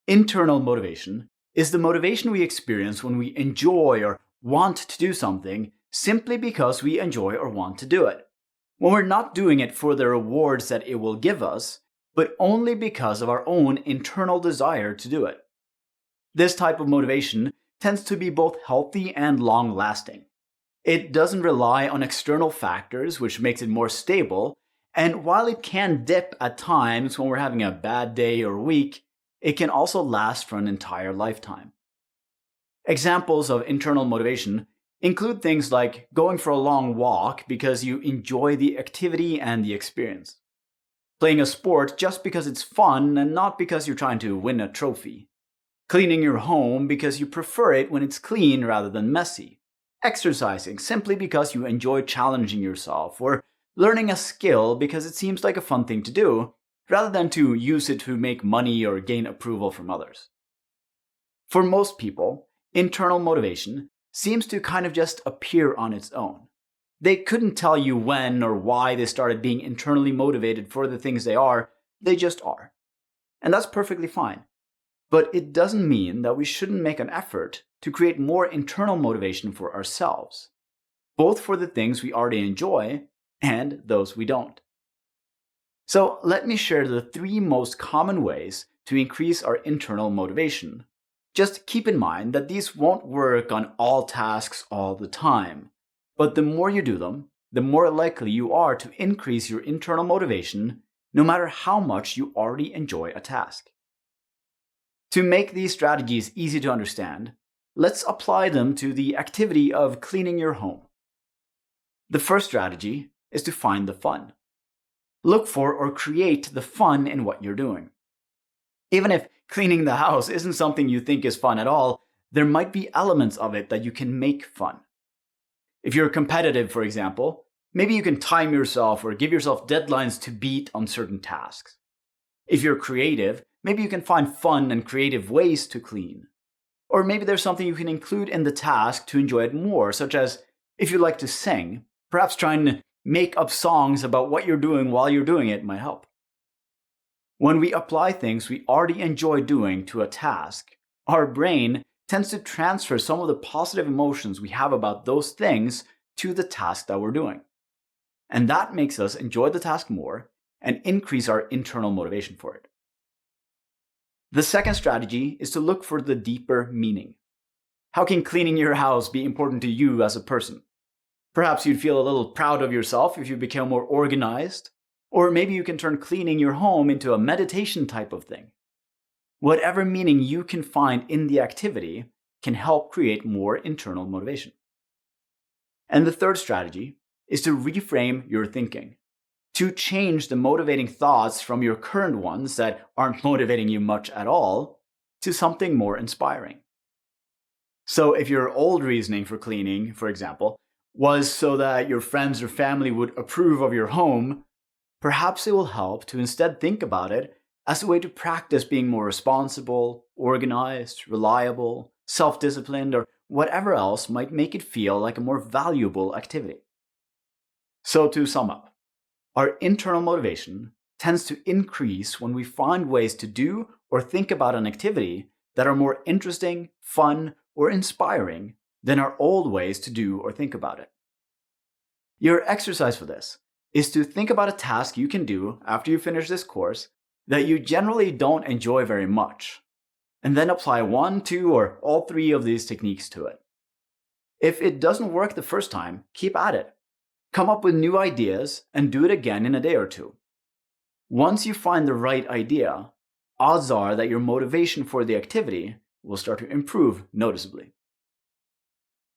Internal motivation is the motivation we experience when we enjoy or want to do something simply because we enjoy or want to do it. When we're not doing it for the rewards that it will give us, but only because of our own internal desire to do it. This type of motivation tends to be both healthy and long-lasting. It doesn't rely on external factors, which makes it more stable, and while it can dip at times when we're having a bad day or week, it can also last for an entire lifetime. Examples of internal motivation include things like going for a long walk because you enjoy the activity and the experience, playing a sport just because it's fun and not because you're trying to win a trophy, cleaning your home because you prefer it when it's clean rather than messy, exercising simply because you enjoy challenging yourself, or learning a skill because it seems like a fun thing to do, rather than to use it to make money or gain approval from others. For most people, internal motivation seems to kind of just appear on its own. They couldn't tell you when or why they started being internally motivated for the things they just are. And that's perfectly fine. But it doesn't mean that we shouldn't make an effort to create more internal motivation for ourselves, both for the things we already enjoy and those we don't. So let me share the 3 most common ways to increase our internal motivation. Just keep in mind that these won't work on all tasks all the time, but the more you do them, the more likely you are to increase your internal motivation, no matter how much you already enjoy a task. To make these strategies easy to understand, let's apply them to the activity of cleaning your home. The first strategy is to find the fun. Look for or create the fun in what you're doing. Even if cleaning the house isn't something you think is fun at all, there might be elements of it that you can make fun. If you're competitive, for example, maybe you can time yourself or give yourself deadlines to beat on certain tasks. If you're creative, maybe you can find fun and creative ways to clean. Or maybe there's something you can include in the task to enjoy it more, such as if you like to sing, perhaps trying to make up songs about what you're doing while you're doing it might help. When we apply things we already enjoy doing to a task, our brain tends to transfer some of the positive emotions we have about those things to the task that we're doing. And that makes us enjoy the task more and increase our internal motivation for it. The second strategy is to look for the deeper meaning. How can cleaning your house be important to you as a person? Perhaps you'd feel a little proud of yourself if you became more organized, or maybe you can turn cleaning your home into a meditation type of thing. Whatever meaning you can find in the activity can help create more internal motivation. And the third strategy is to reframe your thinking, to change the motivating thoughts from your current ones that aren't motivating you much at all to something more inspiring. So if your old reasoning for cleaning, for example, was so that your friends or family would approve of your home, perhaps it will help to instead think about it as a way to practice being more responsible, organized, reliable, self-disciplined, or whatever else might make it feel like a more valuable activity. So to sum up, our internal motivation tends to increase when we find ways to do or think about an activity that are more interesting, fun, or inspiring than our old ways to do or think about it. Your exercise for this is to think about a task you can do after you finish this course that you generally don't enjoy very much, and then apply 1, 2, or all 3 of these techniques to it. If it doesn't work the first time, keep at it. Come up with new ideas and do it again in a day or 2. Once you find the right idea, odds are that your motivation for the activity will start to improve noticeably.